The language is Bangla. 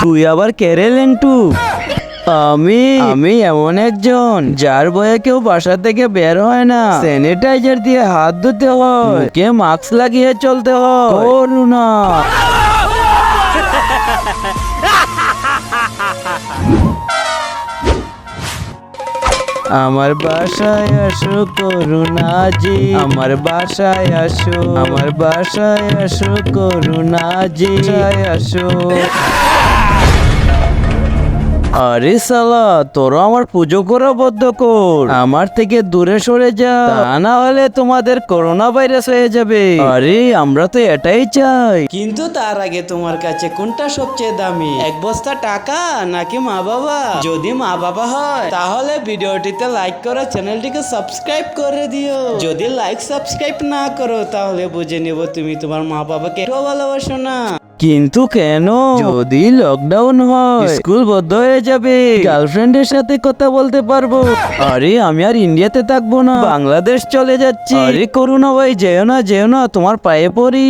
তুই আবার কেড়ে লেন্টু? আমি আমি এমন একজন যার ভয়ে কেউ বাসা থেকে বের হয় না। স্যানিটাইজার দিয়ে হাত ধুতে হয়, মুখে মাস্ক লাগিয়ে চলতে হয়। করুণা। আমার বাসায় আসো করুণাজি, আমার বাসায় আসো, আমার বাসায় আসো করুণাজি, আসো। আরে সালা, তোরা আমার পুজো করা বদ্ধ কর, আমার থেকে দূরে সরে যা, তা না হলে তোমাদের করোনা ভাইরাস হয়ে যাবে। আরে আমরা তো এটাই চাই। কিন্তু তার আগে তোমার কাছে কোনটা সবচেয়ে দামি, এক বস্তা টাকা নাকি মা বাবা? যদি মা বাবা হয় তাহলে ভিডিওটিতে লাইক করে চ্যানেলটিকে সাবস্ক্রাইব করে দিও। যদি লাইক সাবস্ক্রাইব না করো তাহলে বুঝে নেব তুমি তোমার মা বাবাকে একটু ভালোবাসো না। কিন্তু কেন? যদি লকডাউন হয়, স্কুল বন্ধ হয়ে যাবে, গার্লফ্রেন্ডের সাথে কথা বলতে পারবো। আরে আমি আর ইন্ডিয়াতে থাকবো না, বাংলাদেশ চলে যাচ্ছি। আরে করুণা ভাই, যেও না যেও না, তোমার পায়ে পড়ি।